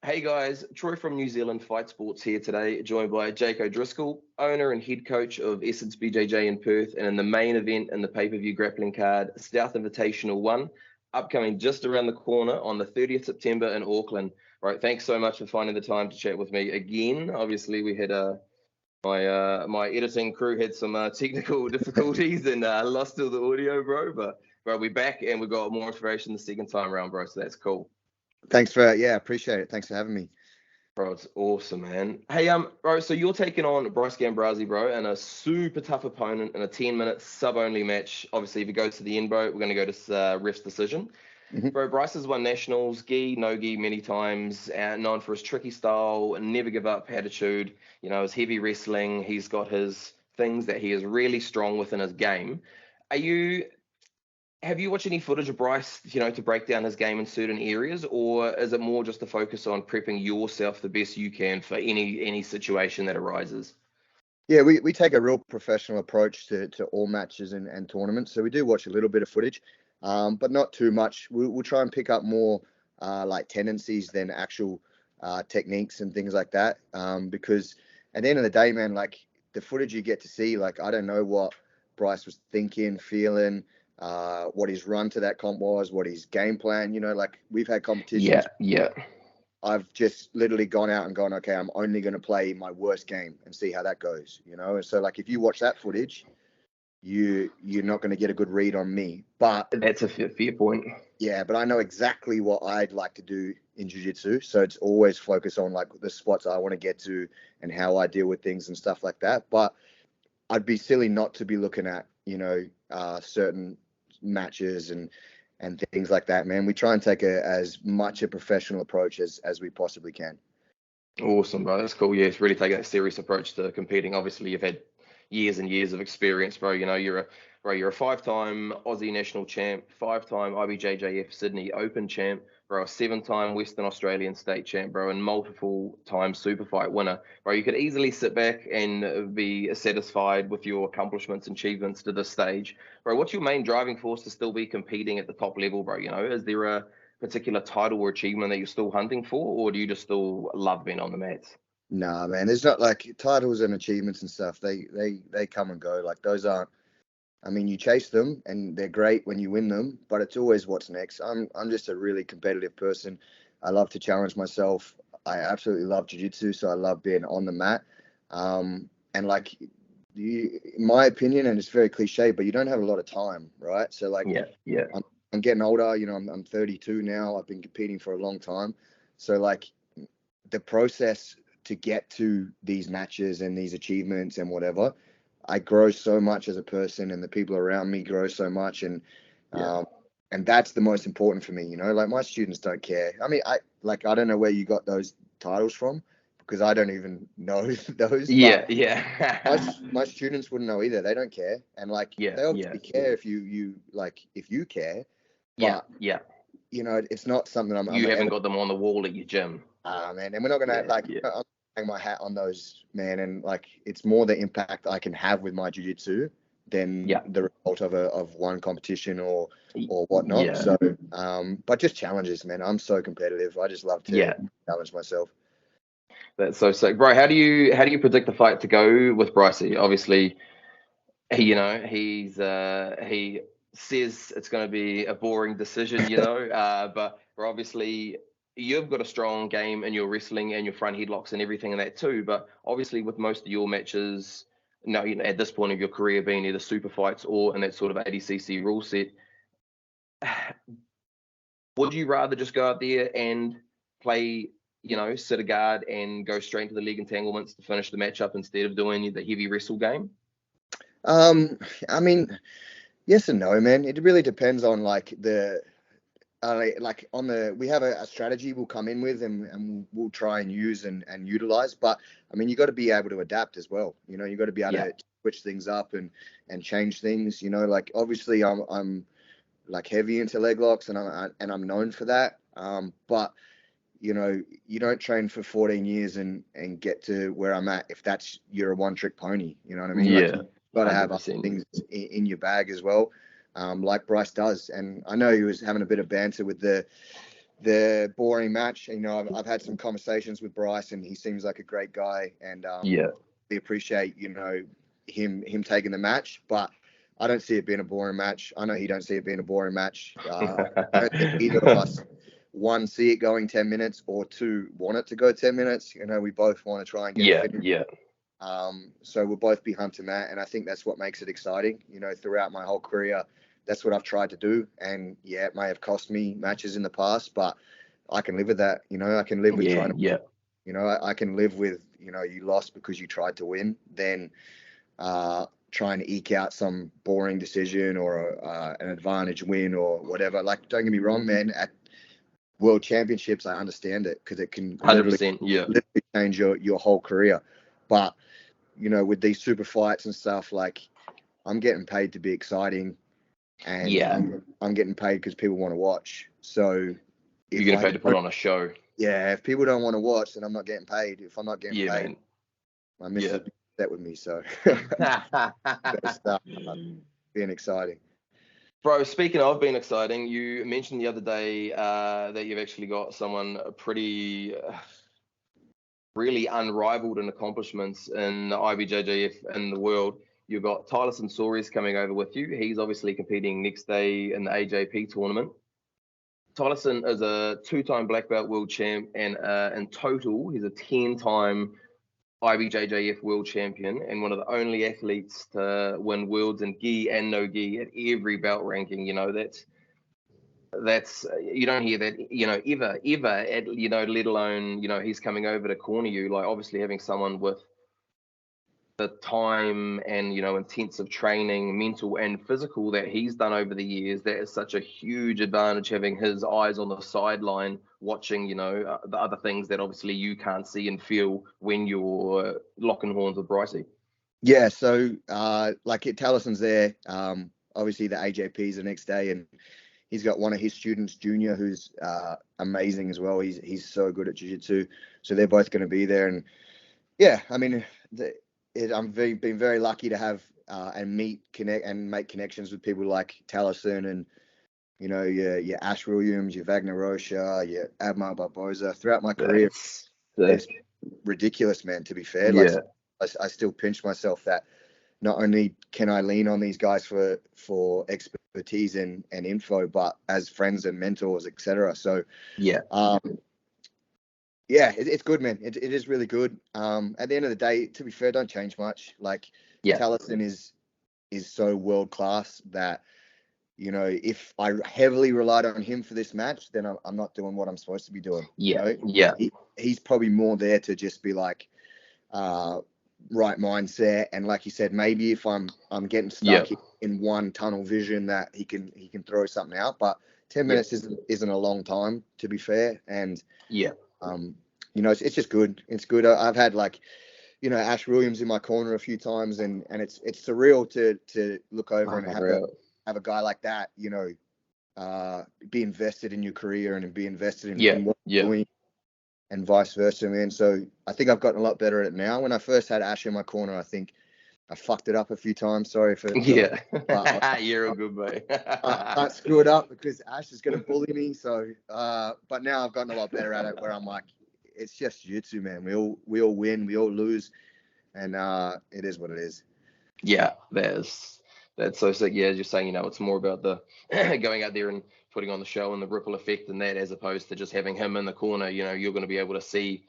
Hey guys, Troy from New Zealand Fight Sports here today, joined by Jake O'Driscoll, owner and head coach of Essence BJJ in Perth, and in the main event in the pay-per-view grappling card, South Invitational 1, upcoming just around the corner on the 30th September in Auckland. Right, thanks so much for finding the time to chat with me again. Obviously, we had my editing crew had some technical difficulties and lost all the audio, but we're back and we got more information the second time around, bro. So that's cool. Appreciate it. Thanks for having me. Bro, it's awesome, man. Hey, bro, so you're taking on Bryce Gambrazi, bro, and a super tough opponent in a 10-minute sub-only match. Obviously, if it goes to the end, bro, we're going to go to ref's decision. Mm-hmm. Bro, Bryce has won nationals, gi, no gi many times, known for his tricky style, never give up attitude, his heavy wrestling. He's got his things that he is really strong within his game. Have you watched any footage of Bryce, to break down his game in certain areas, or is it more just to focus on prepping yourself the best you can for any situation that arises? Yeah, we take a real professional approach to all matches and tournaments. So we do watch a little bit of footage, but not too much. We'll try and pick up more like tendencies than actual techniques and things like that. Because at the end of the day, man, like the footage you get to see, like I don't know what Bryce was thinking, feeling. What his run to that comp was, what his game plan, like we've had competitions. Yeah. I've just literally gone out and gone, okay, I'm only going to play my worst game and see how that goes, And so like, if you watch that footage, you're not going to get a good read on me, but that's a fair point. Yeah, but I know exactly what I'd like to do in jiu-jitsu. So it's always focused on like the spots I want to get to and how I deal with things and stuff like that. But I'd be silly not to be looking at, certain matches and things like that, man. We try and take as much a professional approach as we possibly can. Awesome, bro. That's cool. Yeah, it's really taking a serious approach to competing. Obviously, you've had years and years of experience, bro. You're a five-time Aussie national champ, five-time IBJJF Sydney Open champ, bro, a seven-time Western Australian state champ, bro, and multiple-time super fight winner, bro. You could easily sit back and be satisfied with your accomplishments and achievements to this stage, bro. What's your main driving force to still be competing at the top level, bro? Is there a particular title or achievement that you're still hunting for, or do you just still love being on the mats? Nah, man, there's not like titles and achievements and stuff. They come and go. Like those aren't. I mean, you chase them and they're great when you win them, but it's always what's next. I'm just a really competitive person. I love to challenge myself. I absolutely love jiu-jitsu, so I love being on the mat. And like, in my opinion, and it's very cliche, but you don't have a lot of time, right? So like, yeah. I'm getting older. I'm 32 now. I've been competing for a long time. So like, the process to get to these matches and these achievements and whatever, I grow so much as a person, and the people around me grow so much, and that's the most important for me. Like my students don't care. I mean, I don't know where you got those titles from, because I don't even know those. My students wouldn't know either. They don't care, and like they obviously care if you care. But, it's not something I'm. You haven't got them on the wall at your gym. Man, and we're not gonna hang my hat on those, man, and like it's more the impact I can have with my jiu-jitsu than the result of one competition or whatnot. Yeah. So but just challenges, man. I'm so competitive. I just love to challenge myself. That's so sick, bro. How do you predict the fight to go with Brycey? Obviously, he says it's going to be a boring decision, but obviously you've got a strong game in your wrestling and your front headlocks and everything in that too. But obviously with most of your matches, now at this point of your career being either super fights or in that sort of 80cc rule set, would you rather just go out there and play, sit a guard and go straight into the leg entanglements to finish the matchup instead of doing the heavy wrestle game? I mean, yes and no, man. It really depends on like we have a strategy we'll come in with and we'll try and use and utilize. But I mean, you got to be able to adapt as well. You got to be able to switch things up and change things. Like obviously I'm like heavy into leg locks and I'm known for that. But you don't train for 14 years and get to where I'm at if you're a one-trick pony. You know what I mean? Yeah. Got to have other things in your bag as well, like Bryce does. And I know he was having a bit of banter with the the boring match. You know, I've had some conversations with Bryce, and he seems like a great guy, and we appreciate, you know, him taking the match, but I don't see it being a boring match. I know he don't see it being a boring match. I don't think either of us, one, see it going 10 minutes, or two, want it to go 10 minutes. You know, we both want to try and get a finish. Yeah. So we'll both be hunting that, and I think that's what makes it exciting. You know, throughout my whole career, that's what I've tried to do. And yeah, it may have cost me matches in the past, but I can live with that. You know, I can live with trying to. Yeah. You know, I can live with, you know, you lost because you tried to win, then trying to eke out some boring decision or an advantage win or whatever. Like, don't get me wrong, man. At World Championships, I understand it because it can 100%, literally change your whole career. But, you know, with these super fights and stuff, like, I'm getting paid to be exciting, and I'm getting paid because people want to watch. So you're getting paid to put on a show. Yeah, if people don't want to watch, then I'm not getting paid. If I'm not getting paid, man. My missus will be upset with me. So being exciting. Bro, speaking of being exciting, you mentioned the other day that you've actually got someone pretty really unrivaled in accomplishments in the IBJJF in the world. You've got Tyler Sensori's coming over with you. He's obviously competing next day in the AJP tournament. Tylerson is a 2-time black belt world champ, and in total, he's a 10-time IBJJF world champion and one of the only athletes to win worlds in gi and no gi at every belt ranking. You know, that's you don't hear that, you know, ever, you know, let alone, you know, he's coming over to corner you. Like, obviously having someone with the time and, you know, intensive training, mental and physical, that he's done over the years, that is such a huge advantage, having his eyes on the sideline watching, you know, the other things that obviously you can't see and feel when you're locking horns with Brycey. Yeah, so like Talison's there. Obviously the AJP is the next day, and he's got one of his students, Junior, who's amazing as well. He's so good at jiu-jitsu. So they're both going to be there. And yeah, I mean, I'm been very lucky to have and connect and make connections with people like Talison, and, you know, your Ash Williams, your Wagner Rocha, your Admar Barboza throughout my career. It's ridiculous, man, to be fair. Like, I still pinch myself that not only can I lean on these guys for expertise and info, but as friends and mentors, etc. So it's good, man. It is really good. At the end of the day, to be fair, don't change much. Like, Talison is so world class that, you know, if I heavily relied on him for this match, then I'm not doing what I'm supposed to be doing. You know? He's probably more there to just be like, right mindset, and like you said, maybe if I'm getting stuck in one tunnel vision, that he can throw something out. But 10 minutes isn't a long time, to be fair. And you know, it's just good. It's good. I've had, like, you know, Ash Williams in my corner a few times, and it's surreal to look over and have a guy like that, you know, be invested in your career and be invested in what you're doing, and vice versa, man. So I think I've gotten a lot better at it now. When I first had Ash in my corner, I think I fucked it up a few times. Sorry for you're a good boy. I can't screw it up because Ash is going to bully me. So, but now I've gotten a lot better at it, where I'm like, it's just jiu-jitsu, man. We all win, we all lose, and it is what it is. Yeah, that's so sick. Yeah, as you're saying, you know, it's more about the going out there and putting on the show and the ripple effect and that, as opposed to just having him in the corner. You know, you're going to be able to see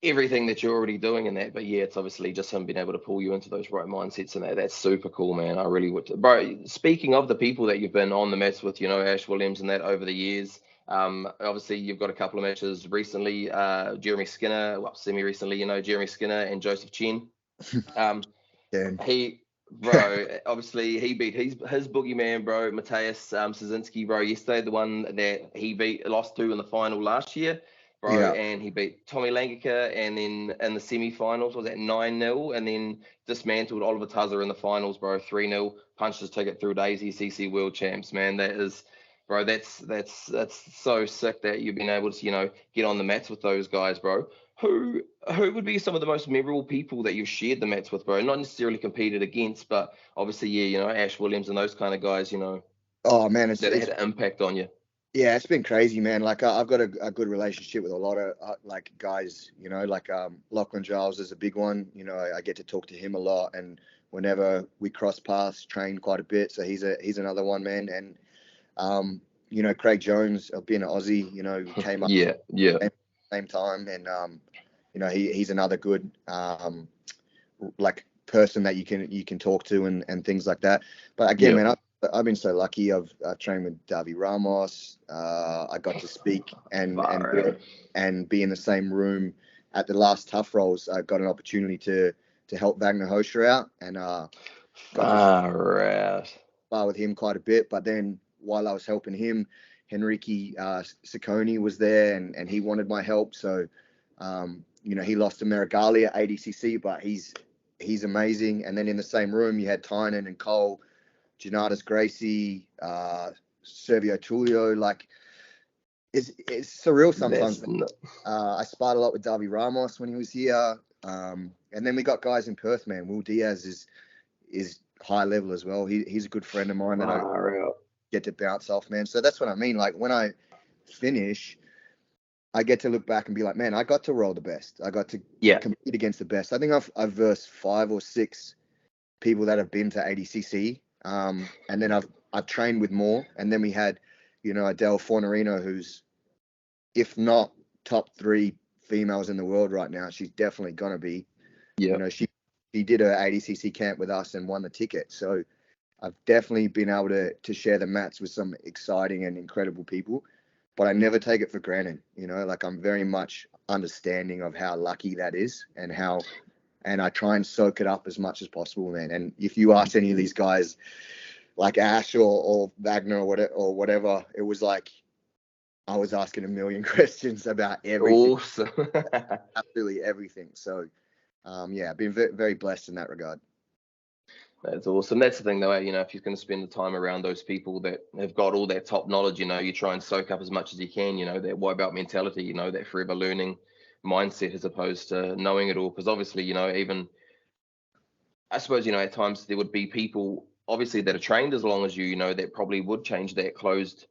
everything that you're already doing in that. But yeah, it's obviously just him being able to pull you into those right mindsets, and that's super cool, man. I really would. Bro, speaking of the people that you've been on the mats with, you know, Ash Williams and that over the years, obviously you've got a couple of matches recently, Jeremy Skinner, semi-recently, you know, Jeremy Skinner and Joseph Chen. Bro, obviously he beat his boogeyman, bro, Matthias Szynski, bro, yesterday, the one that he lost to in the final last year, bro, and he beat Tommy Langica, and then in the semi-finals was at 9-0, and then dismantled Oliver Tuzzer in the finals, bro, 3-0, punched his ticket through to ACC World Champs, man. That is, bro, that's so sick that you've been able to, you know, get on the mats with those guys, bro. Who would be some of the most memorable people that you've shared the mats with, bro? Not necessarily competed against, but obviously, yeah, you know, Ash Williams and those kind of guys, you know. Oh man, that had an impact on you. Yeah, it's been crazy, man. Like I've got a good relationship with a lot of like guys, you know, like Lachlan Giles is a big one. You know, I get to talk to him a lot, and whenever we cross paths, train quite a bit. So he's another one, man. And you know, Craig Jones, being an Aussie, you know, came up Yeah, yeah, same time, and you know, he's another good like person that you can talk to and things like that. But again, yeah. man, I've been so lucky. I've trained with Davi Ramos. I got to speak Far out. and be in the same room at the last Tough Rolls. I got an opportunity to help Wagner Hosher out, and got to Far out. spar with him quite a bit. But then while I was helping him, Henrique Ciccone was there, and he wanted my help. So you know, he lost to Marigali at ADCC, but he's amazing. And then in the same room, you had Tynan and Cole, Janatis Gracie, Servio Tulio. Like it's surreal sometimes. That's not, I sparred a lot with Darby Ramos when he was here. And then we got guys in Perth, man. Will Diaz is high level as well. He's a good friend of mine that I far out. get to bounce off, man. So that's what I mean. Like when I finish, I get to look back and be like, man, I got to roll the best. I got to Yeah, compete against the best. I think I've versed 5 or 6 people that have been to ADCC, and then I've trained with more. And then we had, you know, Adele Fornerino, who's if not top 3 females in the world right now, she's definitely gonna be. yeah. You know, she did her ADCC camp with us and won the ticket. So I've definitely been able to share the mats with some exciting and incredible people, but I never take it for granted. You know, like I'm very much understanding of how lucky that is and I try and soak it up as much as possible, man. And if you ask any of these guys like Ash or Wagner or whatever, it was like I was asking a million questions about everything, Awesome. absolutely everything. So, yeah, I've been very, very blessed in that regard. That's awesome. That's the thing, though, you know, if you're going to spend the time around those people that have got all that top knowledge, you know, you try and soak up as much as you can, you know, that wipeout mentality, you know, that forever learning mindset as opposed to knowing it all. Because obviously, you know, even I suppose, you know, at times there would be people obviously that are trained as long as you know, that probably would change that closed,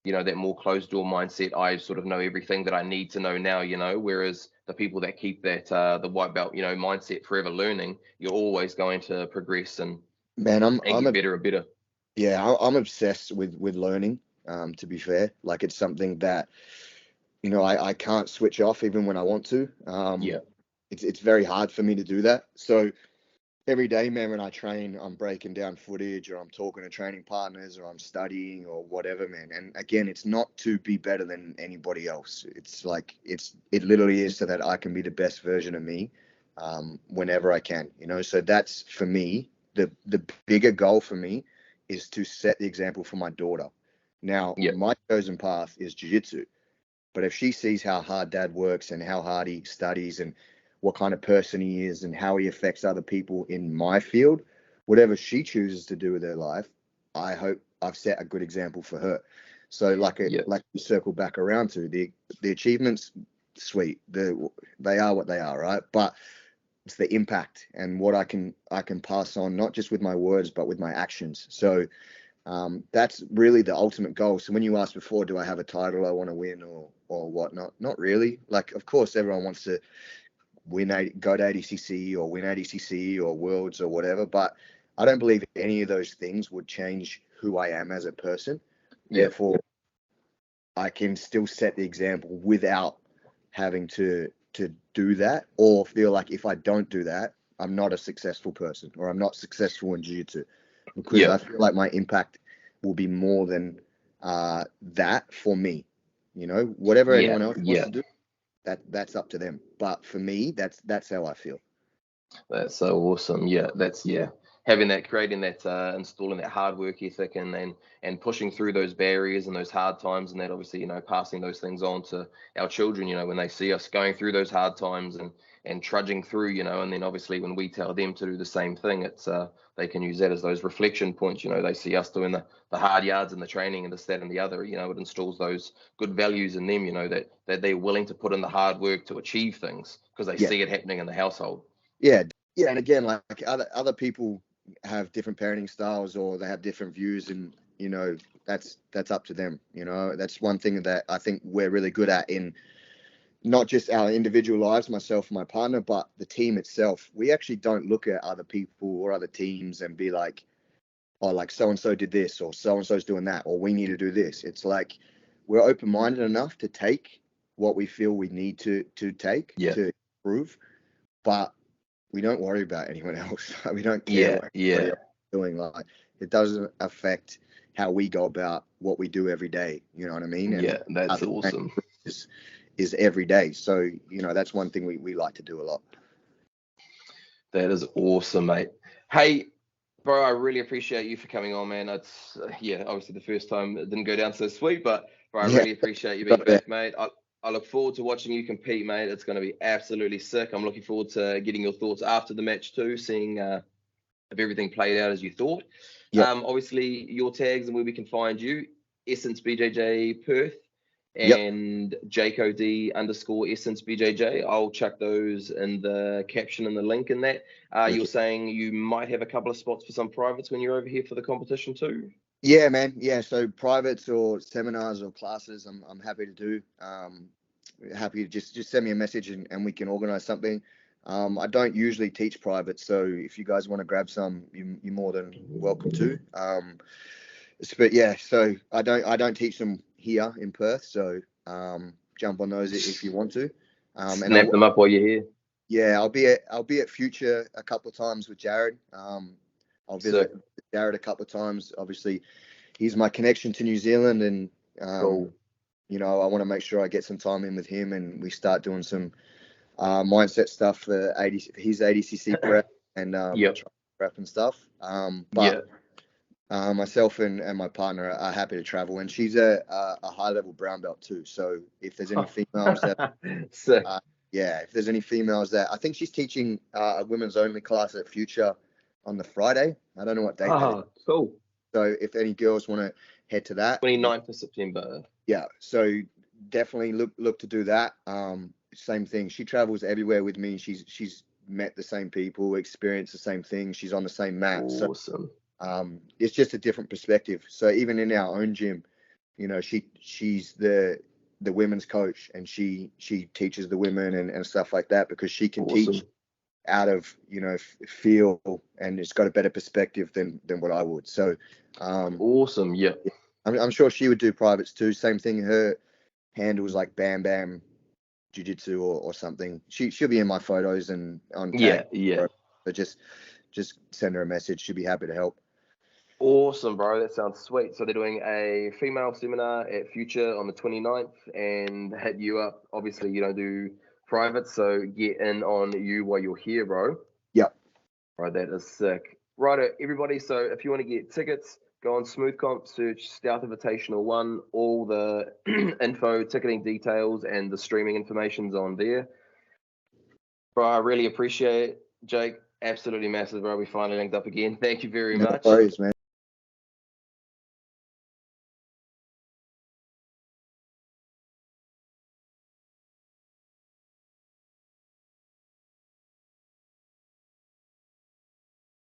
you know, that more closed door mindset. I sort of know everything that I need to know now, you know, whereas the people that keep that the white belt, you know, mindset forever learning, you're always going to progress Man, and get better and better. I'm obsessed with learning. To be fair, like it's something that you know I can't switch off even when I want to. Yeah. It's very hard for me to do that. So every day, man, when I train, I'm breaking down footage or I'm talking to training partners or I'm studying or whatever, man. And again, it's not to be better than anybody else. It's like it literally is so that I can be the best version of me whenever I can, you know. So that's for me, the bigger goal for me is to set the example for my daughter. Now, Yeah. my chosen path is jiu-jitsu. But if she sees how hard dad works and how hard he studies and what kind of person he is and how he affects other people in my field, whatever she chooses to do with her life, I hope I've set a good example for her. So Yeah. like you circle back around to the achievements, sweet. They are what they are, right? But it's the impact and what I can pass on, not just with my words, but with my actions. So that's really the ultimate goal. So when you asked before, do I have a title I want to win or whatnot? Not really. Like, of course, everyone wants to go to ADCC or win ADCC or Worlds or whatever, but I don't believe any of those things would change who I am as a person. Yeah. Therefore, I can still set the example without having to do that or feel like if I don't do that, I'm not a successful person or I'm not successful in jiu-jitsu because Yeah. I feel like my impact will be more than that for me. You know, whatever Yeah. anyone else wants Yeah. to do, that's up to them. But for me, that's how I feel. That's so awesome. Yeah, that's yeah. Having that, creating that, installing that hard work ethic, and pushing through those barriers and those hard times, and that obviously, you know, passing those things on to our children. You know, when they see us going through those hard times and trudging through, you know, and then obviously when we tell them to do the same thing, it's they can use that as those reflection points. You know, they see us doing the hard yards and the training and this, that, and the other. You know, it installs those good values in them. You know, that they're willing to put in the hard work to achieve things because they Yeah, see it happening in the household. yeah, yeah. And again, like other people have different parenting styles or they have different views and you know, that's up to them. You know, that's one thing that I think we're really good at in not just our individual lives, myself and my partner, but the team itself. We actually don't look at other people or other teams and be like, oh, like so and so did this, or so and so's doing that, or we need to do this. It's like we're open minded enough to take what we feel we need to take to improve, but we don't worry about anyone else. We don't care what anybody else is doing. Like it doesn't affect how we go about what we do every day. You know what I mean? Yeah, And that's awesome. Is every day. So, you know, that's one thing we like to do a lot. That is awesome, mate. Hey, bro, I really appreciate you for coming on, man. It's obviously the first time it didn't go down so sweet, but bro, I really appreciate you being back, mate. I look forward to watching you compete, mate. It's going to be absolutely sick. I'm looking forward to getting your thoughts after the match too, seeing if everything played out as you thought. Obviously, your tags and where we can find you: Essence BJJ Perth and JakeOD_Essence BJJ. I'll chuck those in the caption and the link in that. You're saying you might have a couple of spots for some privates when you're over here for the competition too? Yeah, man. Yeah, so privates or seminars or classes, I'm happy to do. Happy to just send me a message and we can organize something. I don't usually teach private, so if you guys want to grab some, you're more than welcome to. But yeah, so I don't teach them here in Perth, so jump on those if you want to. Snap them up while you're here. Yeah, I'll be at Future a couple of times with Jared. I'll visit Jared a couple of times. Obviously, he's my connection to New Zealand, and you know, I want to make sure I get some time in with him, and we start doing some mindset stuff for his ADCC prep and prep and stuff. Myself and my partner are happy to travel, and she's a high level brown belt too. So if there's any females that, if there's any females that, I think she's teaching a women's only class at Future on the Friday. I don't know what date that is. Cool. So if any girls want to head to that, 29th of September. Yeah, so definitely look to do that. Same thing. She travels everywhere with me. She's met the same people, experienced the same thing. She's on the same mat. Awesome. So it's just a different perspective. So even in our own gym, you know, she's the women's coach, and she teaches the women and stuff like that, because she can teach out of, you know, feel, and it's got a better perspective than what I would. So awesome. Yeah. I'm sure she would do privates too. Same thing. Her handles like Bam Bam Jiu-Jitsu or something. She'll be in my photos and on tag. So just send her a message. She'll be happy to help. Awesome, bro. That sounds sweet. So they're doing a female seminar at Future on the 29th and hit you up. Obviously, you don't do private, so get in on you while you're here, bro. Yep. Right, that is sick. Right, everybody. So if you want to get tickets, go on Smooth Comp, search Stealth Invitational 1. All the info, ticketing details, and the streaming information's on there. Bro, I really appreciate it, Jake. Absolutely massive, bro. We finally linked up again. Thank you very much. No worries, man.